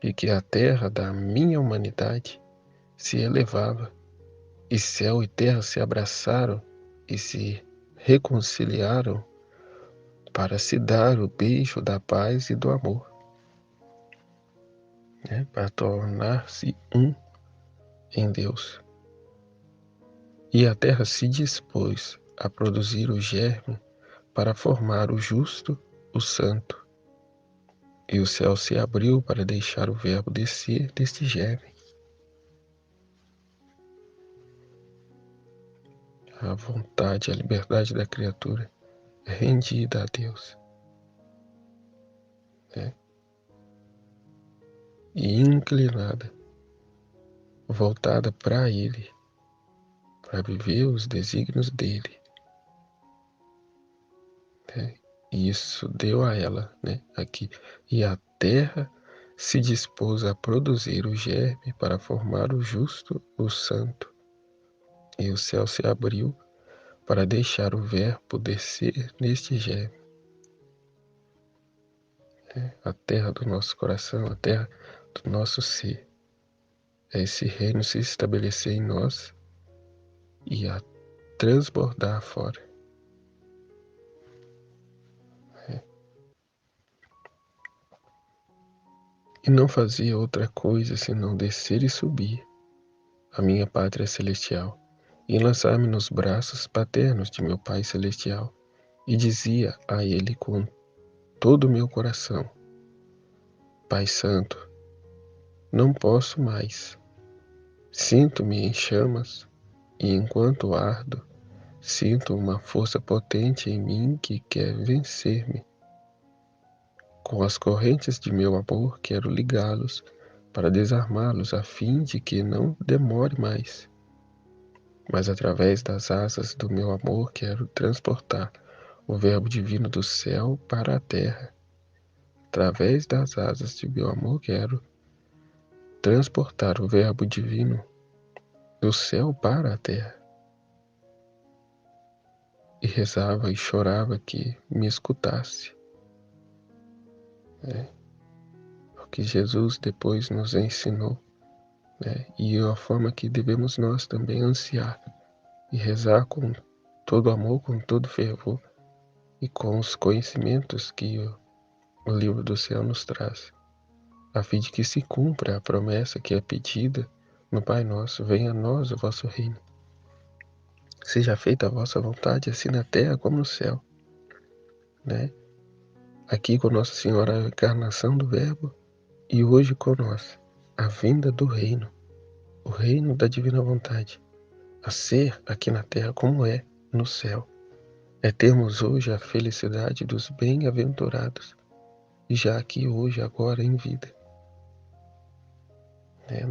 e que a terra da minha humanidade se elevava, e céu e terra se abraçaram e se reconciliaram para se dar o beijo da paz e do amor, né? Para tornar-se um em Deus. E a terra se dispôs a produzir o germe para formar o justo, o santo. E o céu se abriu para deixar o verbo descer deste germe. A vontade, a liberdade da criatura rendida a Deus, né? E inclinada, voltada para Ele, para viver os desígnios dele, né? E isso deu a ela, né, aqui. E a terra se dispôs a produzir o germe para formar o justo, o santo. E o céu se abriu para deixar o verbo descer neste germe, né? A terra do nosso coração, a terra do nosso ser. É esse reino se estabelecer em nós e a transbordar fora. E não fazia outra coisa senão descer e subir a minha pátria celestial e lançar-me nos braços paternos de meu Pai celestial, e dizia a ele com todo o meu coração: Pai Santo, não posso mais. Sinto-me em chamas, e enquanto ardo, sinto uma força potente em mim que quer vencer-me. Com as correntes de meu amor quero ligá-los para desarmá-los a fim de que não demore mais. Mas através das asas do meu amor quero transportar o Verbo divino do céu para a terra. Através das asas de meu amor quero transportar o Verbo divino do céu para a terra. E rezava e chorava que me escutasse. O que Jesus depois nos ensinou, e a forma que devemos nós também ansiar e rezar com todo amor, com todo fervor e com os conhecimentos que o livro do céu nos traz, a fim de que se cumpra a promessa que é pedida no Pai Nosso: venha a nós o vosso reino. Seja feita a vossa vontade, assim na terra como no céu. Aqui com Nossa Senhora a encarnação do Verbo, e hoje com nós a vinda do reino, o reino da divina vontade, a ser aqui na terra como é no céu. É termos hoje a felicidade dos bem-aventurados, e já aqui hoje, agora em vida.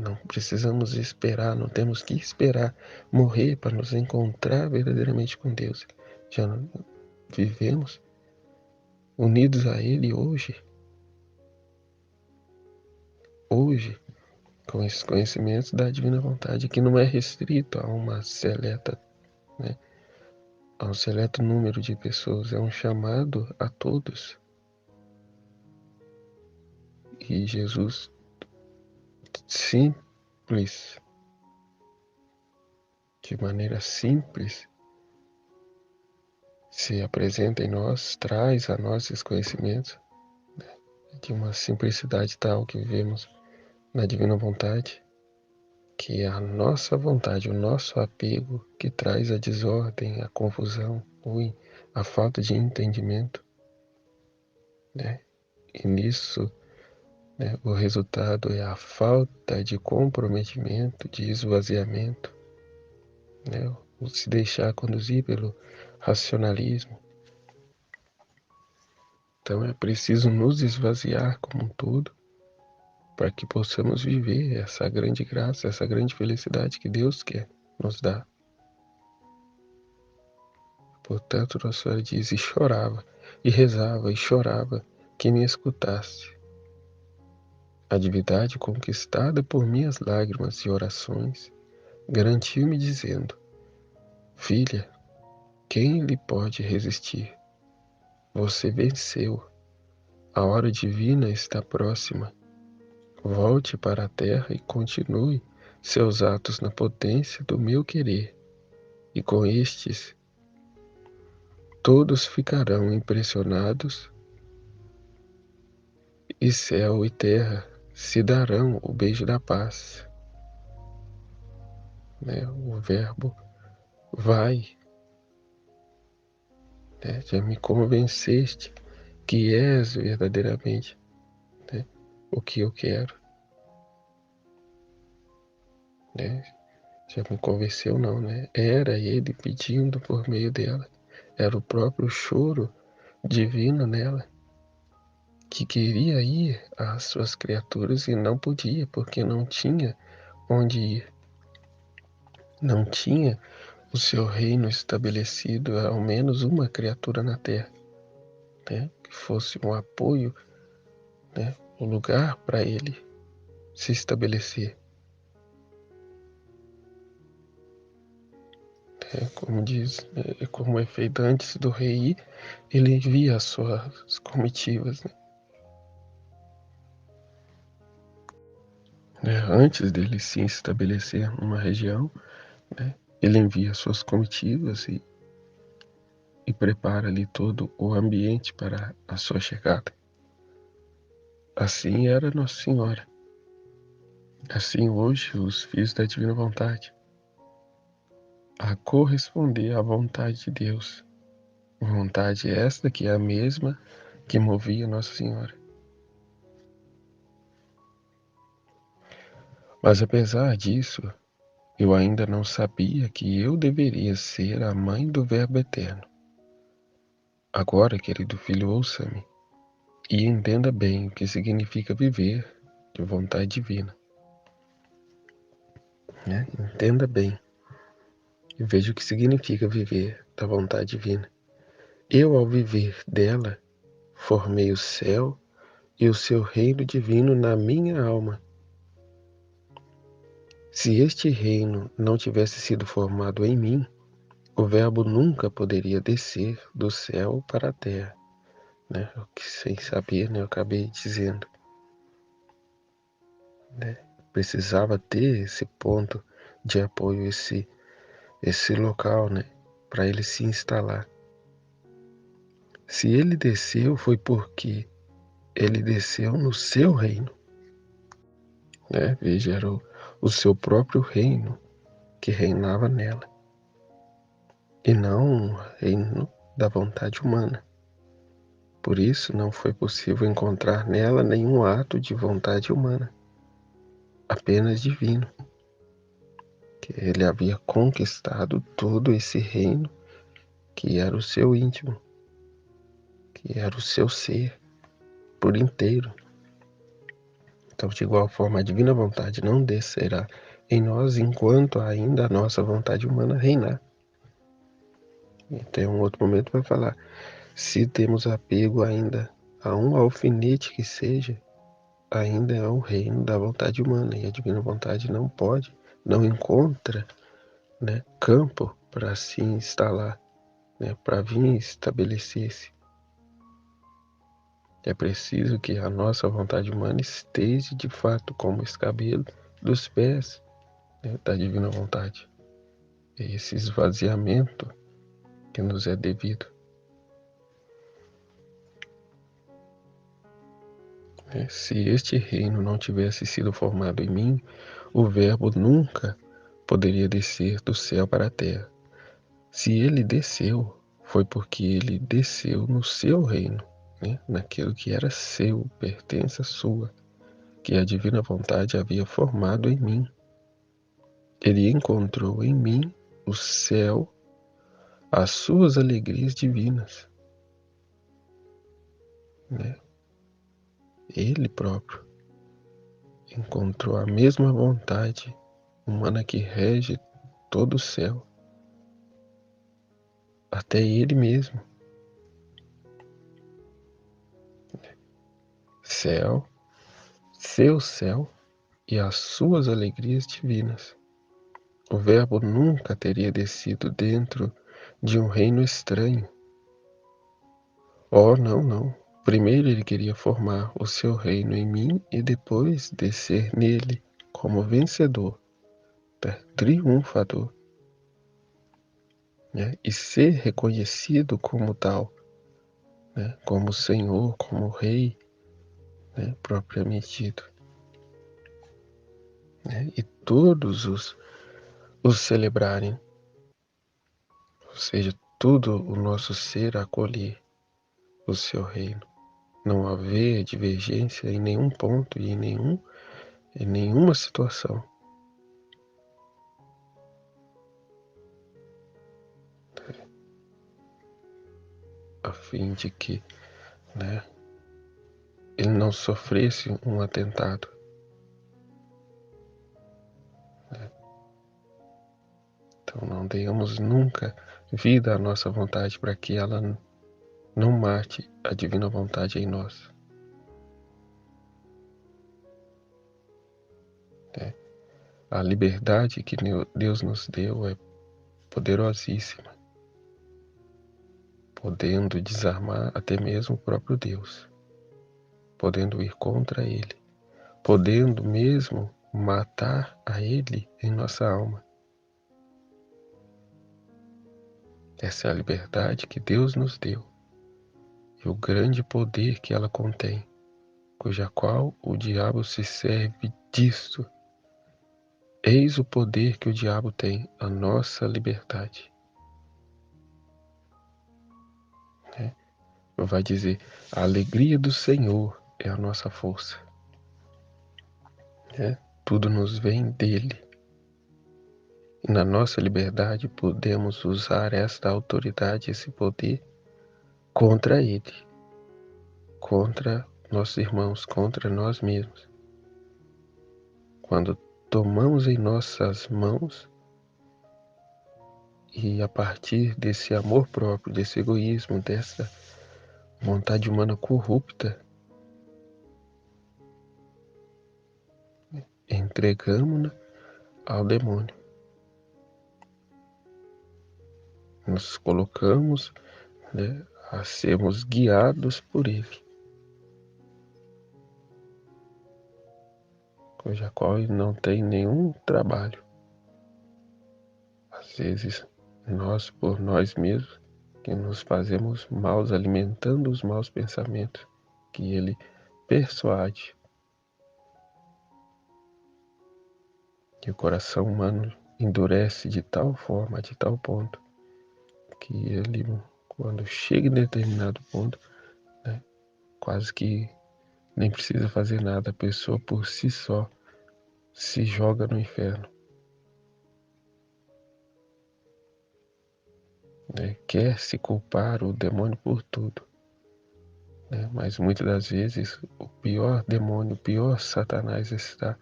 Não precisamos esperar, não temos que esperar morrer para nos encontrar verdadeiramente com Deus. Já vivemos unidos a Ele hoje, com esses conhecimentos da divina vontade, que não é restrito a uma seleta, a um seleto número de pessoas, é um chamado a todos. E Jesus, simples, de maneira simples, se apresenta em nós, traz a nós esses conhecimentos, de uma simplicidade tal que vivemos na divina vontade, que é a nossa vontade, o nosso apego que traz a desordem, a confusão, a falta de entendimento, E nisso, o resultado é a falta de comprometimento, de esvaziamento, o se deixar conduzir pelo racionalismo. Então é preciso nos esvaziar como um todo para que possamos viver essa grande graça, essa grande felicidade que Deus quer nos dar. Portanto, Nossa Senhora diz: e chorava, e rezava, e chorava, que me escutasse. A divindade, conquistada por minhas lágrimas e orações, garantiu-me dizendo: filha, quem lhe pode resistir? Você venceu. A hora divina está próxima. Volte para a terra e continue seus atos na potência do meu querer. E com estes, todos ficarão impressionados, e céu e terra se darão o beijo da paz. O Verbo vai. Já me convenceste que és verdadeiramente o que eu quero. Já me convenceu não, Era ele pedindo por meio dela. Era o próprio choro divino nela, que queria ir às suas criaturas e não podia, porque não tinha onde ir. Não tinha o seu reino estabelecido a ao menos uma criatura na terra, que fosse um apoio, um lugar para ele se estabelecer. Como diz, como é feito antes do rei ir, ele envia as suas comitivas. Antes dele se estabelecer numa região, ele envia as suas comitivas e prepara ali todo o ambiente para a sua chegada. Assim era Nossa Senhora. Assim hoje os filhos da divina vontade, a corresponder à vontade de Deus, Vontade esta que é a mesma que movia Nossa Senhora. Mas apesar disso, eu ainda não sabia que eu deveria ser a mãe do Verbo Eterno. Agora, querido filho, ouça-me e entenda bem o que significa viver de vontade divina. Entenda bem e veja o que significa viver da vontade divina. Eu, ao viver dela, formei o céu e o seu reino divino na minha alma. Se este reino não tivesse sido formado em mim, o Verbo nunca poderia descer do céu para a terra, né? O que sem saber, né? Eu acabei dizendo, né? Precisava ter esse ponto de apoio, esse local, né? Para ele se instalar. Se ele desceu, foi porque ele desceu no seu reino, né? Veja, era o seu próprio reino que reinava nela, e não um reino da vontade humana. Por isso, não foi possível encontrar nela nenhum ato de vontade humana, apenas divino, que ele havia conquistado todo esse reino que era o seu íntimo, que era o seu ser por inteiro. Então, de igual forma, a divina vontade não descerá em nós enquanto ainda a nossa vontade humana reinar. Então, em um outro momento vai falar, se temos apego ainda a um alfinete que seja, ainda é o reino da vontade humana, e a divina vontade não pode, não encontra, né, campo para se instalar, né, para vir estabelecer-se. É preciso que a nossa vontade humana esteja de fato como escabelo dos pés, né, da divina vontade. É esse esvaziamento que nos é devido. Se este reino não tivesse sido formado em mim, o Verbo nunca poderia descer do céu para a terra. Se ele desceu, foi porque ele desceu no seu reino, né? Naquilo que era seu, pertença sua, que a divina vontade havia formado em mim. Ele encontrou em mim o céu, as suas alegrias divinas, né? Ele próprio encontrou a mesma vontade humana que rege todo o céu, até ele mesmo. Céu, seu céu e as suas alegrias divinas. O Verbo nunca teria descido dentro de um reino estranho. Oh, não, não. Primeiro ele queria formar o seu reino em mim e depois descer nele como vencedor, triunfador, né? E ser reconhecido como tal, né? Como Senhor, como Rei, né? Propriamente dito, né? E todos os celebrarem, ou seja, tudo o nosso ser acolher o seu reino. Não haver divergência em nenhum ponto e em nenhuma situação. A fim de que, né, ele não sofresse um atentado. Né? Então não demos nunca vida à nossa vontade para que ela não mate a divina vontade em nós. Né? A liberdade que Deus nos deu é poderosíssima, podendo desarmar até mesmo o próprio Deus, podendo ir contra Ele, podendo mesmo matar a Ele em nossa alma. Essa é a liberdade que Deus nos deu e o grande poder que ela contém, cuja qual o diabo se serve disto. Eis o poder que o diabo tem, a nossa liberdade. vai dizer: a alegria do Senhor é a nossa força. Tudo nos vem dele. E na nossa liberdade podemos usar esta autoridade, esse poder contra ele, contra nossos irmãos, contra nós mesmos. Quando tomamos em nossas mãos e a partir desse amor próprio, desse egoísmo, dessa vontade humana corrupta, entregamos-na ao demônio. Nos colocamos, a sermos guiados por ele, cuja qual não tem nenhum trabalho. Às vezes, nós por nós mesmos, que nos fazemos maus, alimentando os maus pensamentos que ele persuade. Que o coração humano endurece de tal forma, de tal ponto, que ele, quando chega em determinado ponto, quase que nem precisa fazer nada, a pessoa por si só se joga no inferno. Quer se culpar o demônio por tudo. Mas muitas das vezes o pior demônio, o pior Satanás está,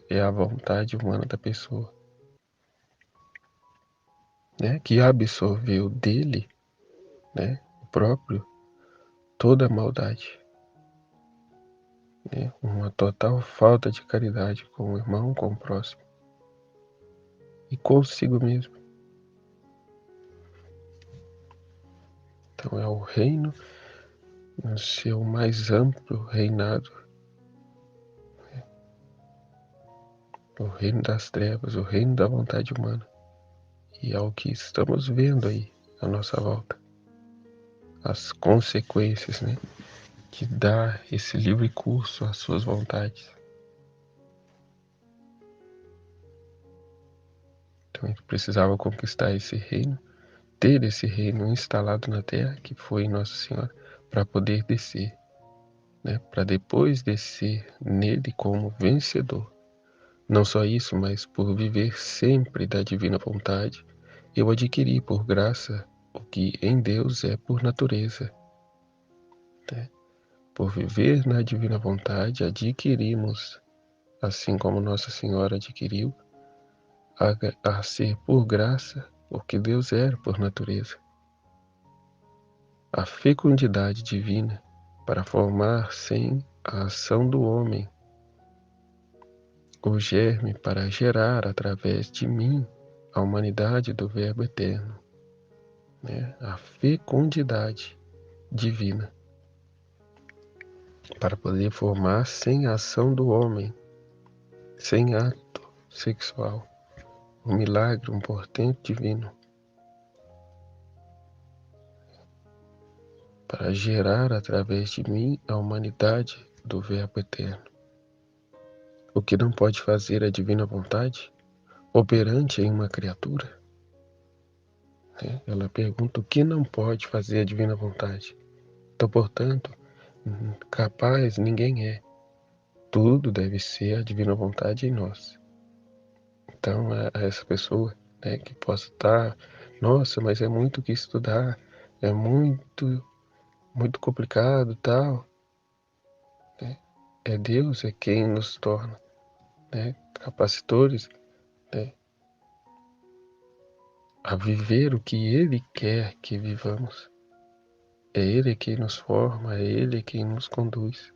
é a vontade humana da pessoa, que absorveu dele, o próprio, toda a maldade. Uma total falta de caridade com o irmão, com o próximo e consigo mesmo. Então é o reino no seu mais amplo reinado, o reino das trevas, o reino da vontade humana. E é o que estamos vendo aí à nossa volta. As consequências, de dar esse livre curso às suas vontades. Então ele precisava conquistar esse reino, ter esse reino instalado na terra, que foi Nossa Senhora, para poder descer, para depois descer nele como vencedor. Não só isso, mas por viver sempre da divina vontade, eu adquiri por graça o que em Deus é por natureza. Por viver na divina vontade, adquirimos, assim como Nossa Senhora adquiriu, a ser por graça o que Deus era por natureza. A fecundidade divina para formar sem a ação do homem o germe para gerar através de mim a humanidade do Verbo eterno. A fecundidade divina para poder formar sem a ação do homem, sem ato sexual, um milagre, um portento divino, para gerar através de mim a humanidade do Verbo eterno. O que não pode fazer a divina vontade, operante em uma criatura? Ela pergunta o que não pode fazer a divina vontade. Então, portanto, capaz ninguém é. Tudo deve ser a divina vontade em nós. Então, a essa pessoa, que possa estar, nossa, mas é muito o que estudar, é muito complicado, tal. É Deus é quem nos torna, capacitores, a viver o que Ele quer que vivamos. É Ele quem nos forma, é Ele quem nos conduz.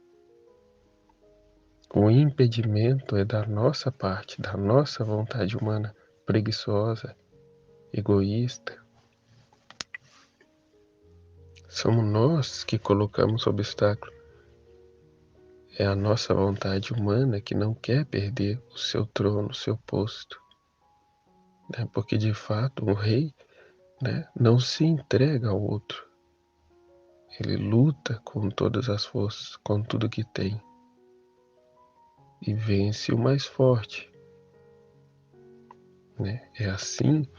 O impedimento é da nossa parte, da nossa vontade humana preguiçosa, egoísta. Somos nós que colocamos obstáculo. É a nossa vontade humana que não quer perder o seu trono, o seu posto. Porque de fato um rei, não se entrega ao outro. Ele luta com todas as forças, com tudo que tem. E vence o mais forte. É assim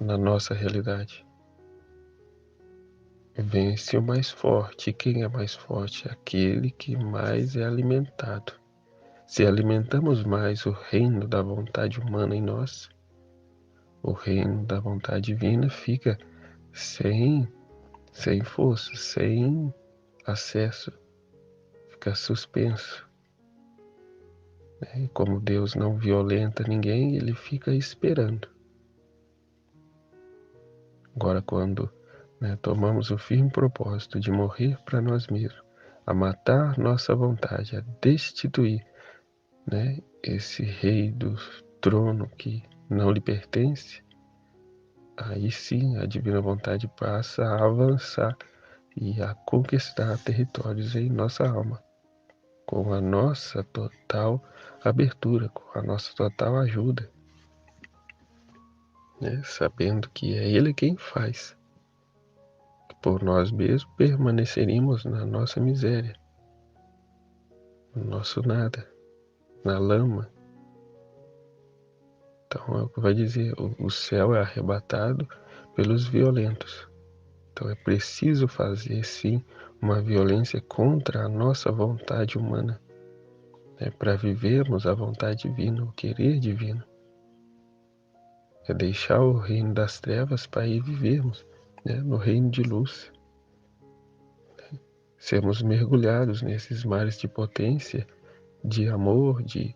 na nossa realidade. vence o mais forte. E quem é mais forte? Aquele que mais é alimentado. Se alimentamos mais o reino da vontade humana em nós, o reino da vontade divina fica sem força, sem acesso, fica suspenso. E como Deus não violenta ninguém, ele fica esperando. Agora, quando tomamos o firme propósito de morrer para nós mesmos, a matar nossa vontade, a destituir esse rei do trono que não lhe pertence, aí sim a divina vontade passa a avançar e a conquistar territórios em nossa alma, com a nossa total abertura, com a nossa total ajuda, sabendo que é Ele quem faz. Por nós mesmos permaneceríamos na nossa miséria, no nosso nada, na lama. Então é o que vai dizer, o céu é arrebatado pelos violentos. Então é preciso fazer sim uma violência contra a nossa vontade humana, para vivermos a vontade divina, o querer divino. É deixar o reino das trevas para ir vivermos no reino de luz. Sermos mergulhados nesses mares de potência, de amor, de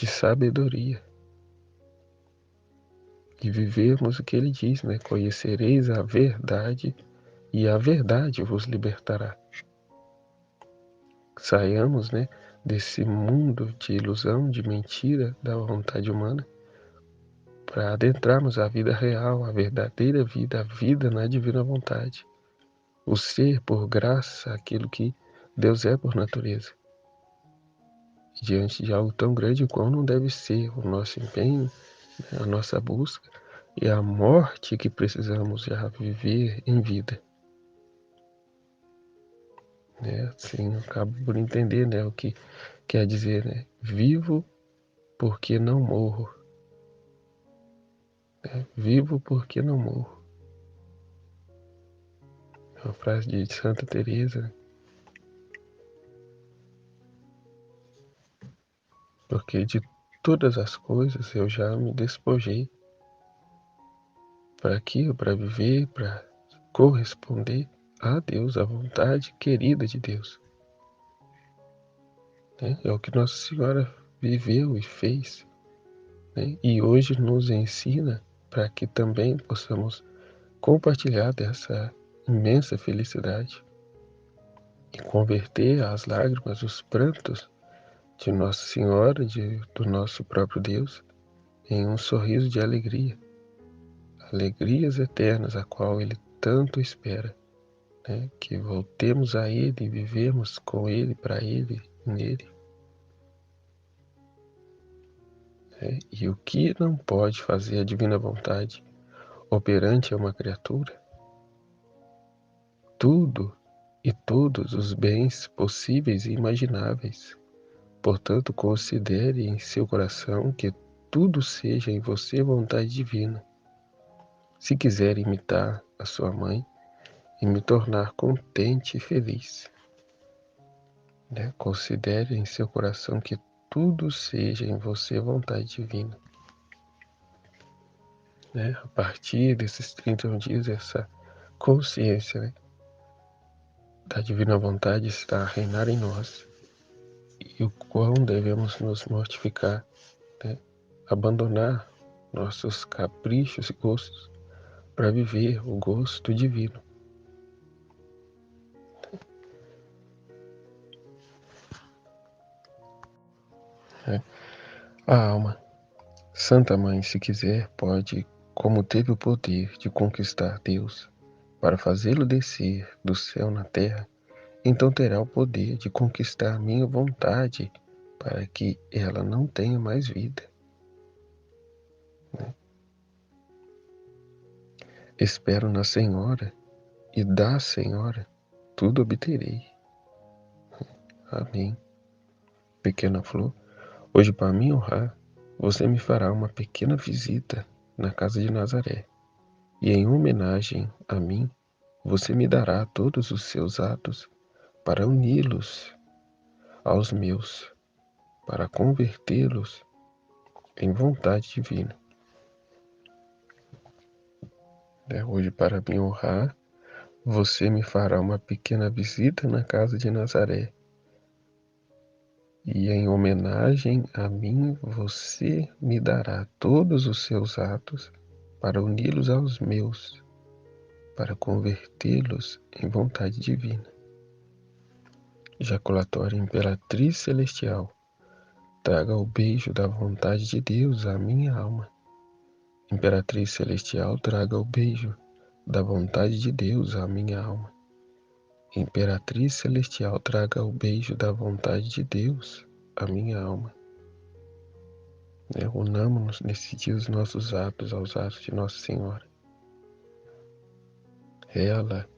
sabedoria. E vivermos o que ele diz, conhecereis a verdade e a verdade vos libertará. Saiamos desse mundo de ilusão, de mentira, da vontade humana, para adentrarmos a vida real, a verdadeira vida, a vida na divina vontade. O ser por graça, aquilo que Deus é por natureza. E diante de algo tão grande, qual não deve ser o nosso empenho, a nossa busca e a morte que precisamos já viver em vida. Assim, eu acabo por entender o que quer dizer, vivo porque não morro. Vivo porque não morro. É uma frase de Santa Teresa. Porque de todas as coisas eu já me despojei. Para quê? Para viver, para corresponder a Deus, à vontade querida de Deus. É o que Nossa Senhora viveu e fez. E hoje nos ensina para que também possamos compartilhar dessa imensa felicidade e converter as lágrimas, os prantos de Nossa Senhora, do nosso próprio Deus, em um sorriso de alegria, alegrias eternas, a qual Ele tanto espera, que voltemos a Ele e vivemos com Ele, para Ele, nele. E o que não pode fazer a divina vontade operante a uma criatura? Tudo e todos os bens possíveis e imagináveis. Portanto, considere em seu coração que tudo seja em você vontade divina. Se quiser imitar a sua mãe e me tornar contente e feliz, considere em seu coração que tudo seja em você vontade divina. A partir desses 31 dias, essa consciência da divina vontade está a reinar em nós. E o quão devemos nos mortificar, abandonar nossos caprichos e gostos para viver o gosto divino. A alma, Santa Mãe, se quiser, pode, como teve o poder de conquistar Deus, para fazê-lo descer do céu na terra, então terá o poder de conquistar minha vontade para que ela não tenha mais vida. Espero na Senhora e da Senhora tudo obterei. Amém. Pequena flor, hoje para me honrar, você me fará uma pequena visita na casa de Nazaré. E em homenagem a mim, você me dará todos os seus atos para uni-los aos meus, para convertê-los em vontade divina. Hoje, para me honrar, você me fará uma pequena visita na casa de Nazaré. E em homenagem a mim, você me dará todos os seus atos para uni-los aos meus, para convertê-los em vontade divina. Jaculatória Imperatriz Celestial, traga o beijo da vontade de Deus à minha alma. Imperatriz Celestial, traga o beijo da vontade de Deus à minha alma. Imperatriz Celestial, traga o beijo da vontade de Deus à minha alma. Unamos-nos nesse dia os nossos atos aos atos de Nossa Senhora. Ela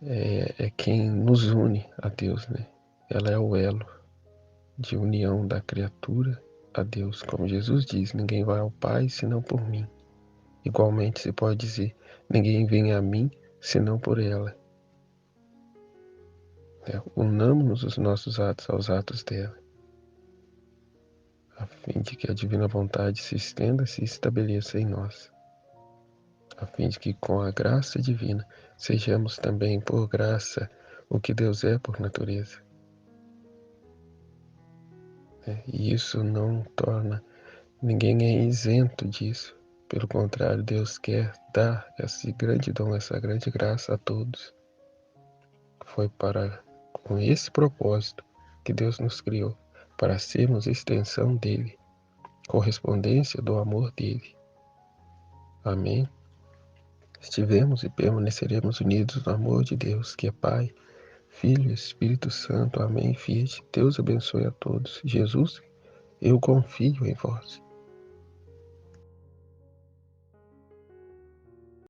é quem nos une a Deus, né? Ela é o elo de união da criatura a Deus. Como Jesus diz, ninguém vai ao Pai senão por mim. Igualmente se pode dizer, ninguém vem a mim senão por ela. Unamos-nos os nossos atos aos atos dela, a fim de que a divina vontade se estenda, se estabeleça em nós, a fim de que com a graça divina sejamos também por graça o que Deus é por natureza. E isso não torna, ninguém é isento disso. Pelo contrário, Deus quer dar esse grande dom, essa grande graça a todos. Foi com esse propósito que Deus nos criou, para sermos extensão dele, correspondência do amor dele. Amém? Estivemos e permaneceremos unidos no amor de Deus, que é Pai, Filho e Espírito Santo. Amém. Fiat. Deus abençoe a todos. Jesus, eu confio em vós.